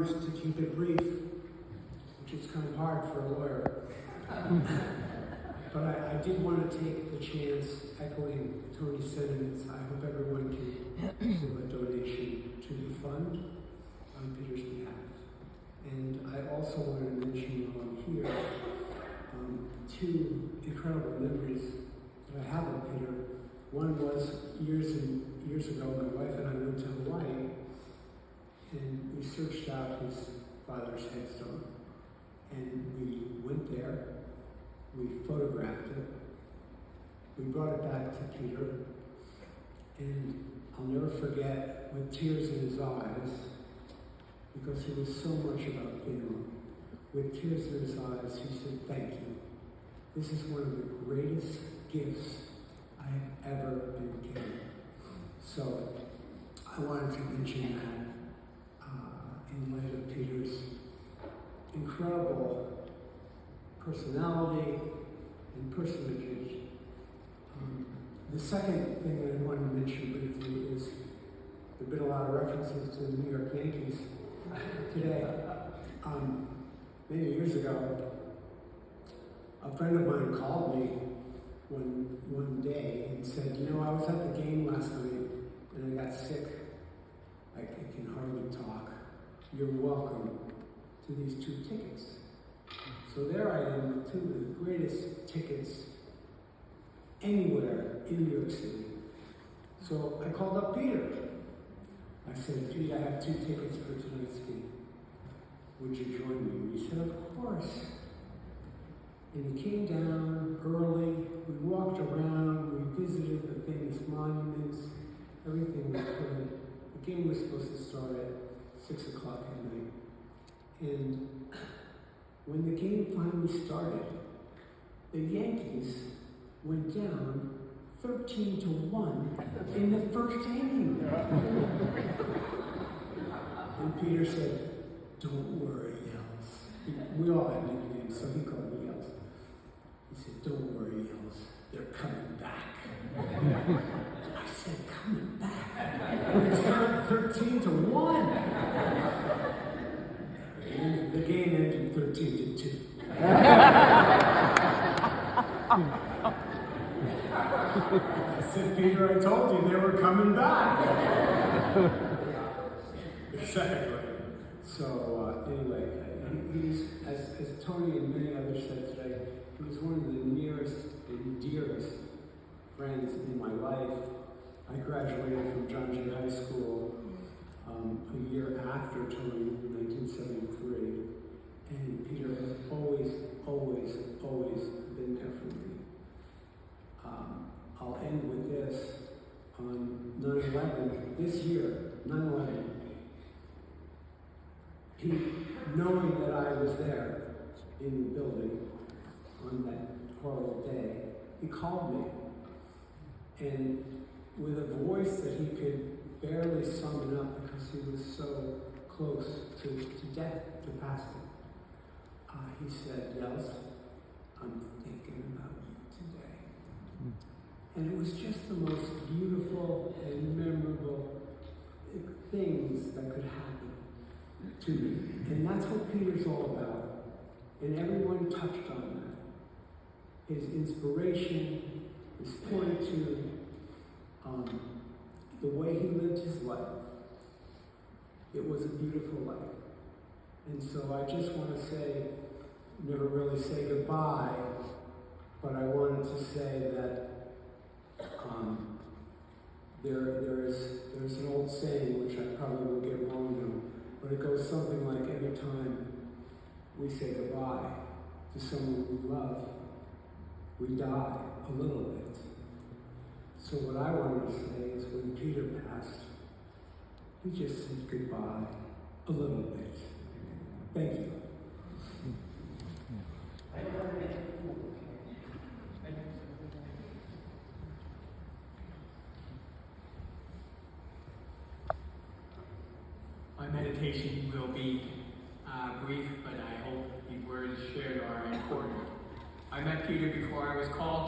promised to keep it brief, which is kind of hard for a lawyer. But I did want to take the chance, echoing Tony's sentiments. I hope everyone can give a donation to the fund on Peter's behalf. And I also want to mention while I'm here two incredible memories that I have of Peter. One was years ago, my wife and I went to Hawaii, and we searched out his father's headstone. And we went there, we photographed it, we brought it back to Peter, and I'll never forget, with tears in his eyes, because he was so much about family. With tears in his eyes, he said, "Thank you. This is one of the greatest gifts I have ever been given." So I wanted to mention that in light of Peter's incredible personality and personage. The second thing that I want to mention briefly is there have been a lot of references to the New York Yankees today. Many years ago, a friend of mine called me one day and said, "You know, I was at the game last night and I got sick. I can hardly talk. You're welcome to these 2 tickets." So there I am with 2 of the greatest tickets anywhere in New York City. So I called up Peter. I said, "Pete, I have 2 tickets for tonight's game. Would you join me?" He said, "Of course." And he came down early. We walked around. We visited the famous monuments, everything we could. The game was supposed to start at 6 o'clock at night. And when the game finally started, the Yankees went down 13-1 in the first inning. And Peter said, "Don't worry, Yells." We all had nicknames, so he called me Yells. He said, "Don't worry, Yells. They're coming back." I said, "Coming back?" It's down 13-1. And the game ended 13-2. I said, "Peter, I told you they were coming back." Exactly. So anyway, he's, as Tony and many others said today, he was one of the nearest and dearest friends in my life. I graduated from John Jay High School a year after Tony in 1973, and Peter has always, always, always been there for me. I'll end with this. On 9/11, this year, 9/11, knowing that I was there in the building on that horrible day, he called me, and with a voice that he could barely summon up because he was so close to death, to passing, he said, "Yells, I'm thinking about you today." And it was just the most beautiful and memorable things that could happen to me. And that's what Peter's all about. And everyone touched on that. His inspiration, his fortitude, the way he lived his life. It was a beautiful life. And so I just want to say, never really say goodbye, but I wanted to say that there's an old saying, which I probably will get wrong now, but it goes something like, every time we say goodbye to someone we love, we die a little bit. So what I wanted to say is, when Peter passed, he just said goodbye a little bit. Thank you. My meditation will be brief, but I hope the words shared are important. I met Peter before I was called